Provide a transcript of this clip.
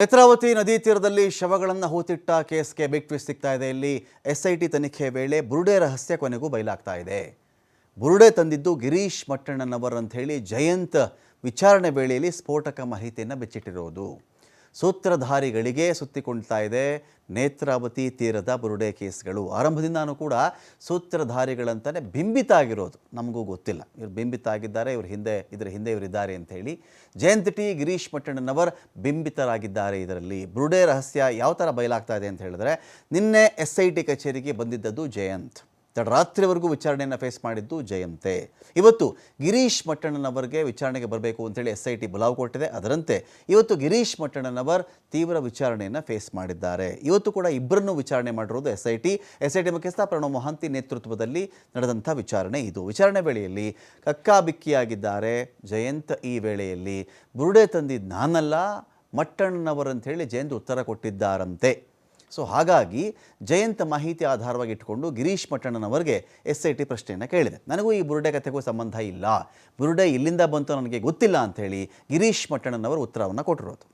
ನೇತ್ರಾವತಿ ನದಿ ತೀರದಲ್ಲಿ ಶವಗಳನ್ನು ಹೂತಿಟ್ಟ ಕೇಸ್ಗೆ ಬಿಗ್ ಟ್ವಿಸ್ಟ್ ಸಿಗ್ತಾ ಇದೆ. ಇಲ್ಲಿ ಎಸ್ಐಟಿ ತನಿಖೆ ವೇಳೆ ಬುರುಡೆ ರಹಸ್ಯ ಕೊನೆಗೂ ಬಯಲಾಗ್ತಾ ಇದೆ. ಬುರುಡೆ ತಂದಿದ್ದು ಗಿರೀಶ್ ಮಟ್ಟಣ್ಣನವರ್ ಅಂತ ಹೇಳಿ ಜಯಂತ್ ವಿಚಾರಣೆ ವೇಳೆಯಲ್ಲಿ ಸ್ಫೋಟಕ ಮಾಹಿತಿಯನ್ನು ಬಿಚ್ಚಿಟ್ಟಿರೋದು. ಸೂತ್ರಧಾರಿಗಳಿಗೆ ಸುತ್ತಿಕೊಳ್ತಾ ಇದೆ ನೇತ್ರಾವತಿ ತೀರದ ಬುರುಡೆ ಕೇಸ್ಗಳು. ಆರಂಭದಿಂದಾನೂ ಕೂಡ ಸೂತ್ರಧಾರಿಗಳಂತಾನೆ ಬಿಂಬಿತ ಆಗಿರೋದು. ನಮಗೂ ಗೊತ್ತಿಲ್ಲ ಇವರು ಬಿಂಬಿತ ಆಗಿದ್ದಾರೆ, ಇದರ ಹಿಂದೆ ಇವರಿದ್ದಾರೆ ಅಂತ ಹೇಳಿ. ಜಯಂತ್ ಟಿ, ಗಿರೀಶ್ ಮಟ್ಟಣ್ಣನವರ್ ಬಿಂಬಿತರಾಗಿದ್ದಾರೆ. ಇದರಲ್ಲಿ ಬುರುಡೆ ರಹಸ್ಯ ಯಾವ ಥರ ಬಯಲಾಗ್ತಾ ಇದೆ ಅಂತ ಹೇಳಿದ್ರೆ, ನಿನ್ನೆ SIT ಕಚೇರಿಗೆ ಬಂದಿದ್ದದ್ದು ಜಯಂತ್. ತಡರಾತ್ರಿವರೆಗೂ ವಿಚಾರಣೆಯನ್ನು ಫೇಸ್ ಮಾಡಿದ್ದು ಜಯಂತೆ. ಇವತ್ತು ಗಿರೀಶ್ ಮಟ್ಟಣ್ಣನವರಿಗೆ ವಿಚಾರಣೆಗೆ ಬರಬೇಕು ಅಂತೇಳಿ SIT ಬುಲಾವ್ ಕೊಟ್ಟಿದೆ. ಅದರಂತೆ ಇವತ್ತು ಗಿರೀಶ್ ಮಟ್ಟಣ್ಣನವರ್ ತೀವ್ರ ವಿಚಾರಣೆಯನ್ನು ಫೇಸ್ ಮಾಡಿದ್ದಾರೆ. ಇವತ್ತು ಕೂಡ ಇಬ್ಬರನ್ನು ವಿಚಾರಣೆ ಮಾಡಿರೋದು SIT ಮುಖ್ಯಸ್ಥ ಪ್ರಣವ್ ಮೊಹಾಂತಿ ನೇತೃತ್ವದಲ್ಲಿ ನಡೆದಂಥ ವಿಚಾರಣೆ ಇದು. ವಿಚಾರಣೆ ವೇಳೆಯಲ್ಲಿ ಕಕ್ಕಾಬಿಕ್ಕಿಯಾಗಿದ್ದಾರೆ ಜಯಂತ್. ಈ ವೇಳೆಯಲ್ಲಿ ಬುರುಡೆ ತಂದಿದ್ದು ನಾನಲ್ಲ, ಮಟ್ಟಣ್ಣನವರ್ ಅಂತ ಹೇಳಿ ಜಯಂತ್ ಉತ್ತರ ಕೊಟ್ಟಿದ್ದಾರಂತೆ. ಸೊ ಹಾಗಾಗಿ ಜಯಂತ್ ಮಾಹಿತಿ ಆಧಾರವಾಗಿ ಇಟ್ಟುಕೊಂಡು ಗಿರೀಶ್ ಮಟ್ಟಣ್ಣನವರಿಗೆ SIT ಪ್ರಶ್ನೆಯನ್ನು ಕೇಳಿದೆ. ನನಗೂ ಈ ಬುರುಡೆ ಕಥೆಗೂ ಸಂಬಂಧ ಇಲ್ಲ, ಬುರುಡೆ ಇಲ್ಲಿಂದ ಬಂತು ನನಗೆ ಗೊತ್ತಿಲ್ಲ ಅಂಥೇಳಿ ಗಿರೀಶ್ ಮಟ್ಟಣ್ಣನವರು ಉತ್ತರವನ್ನು ಕೊಟ್ಟಿರೋದು.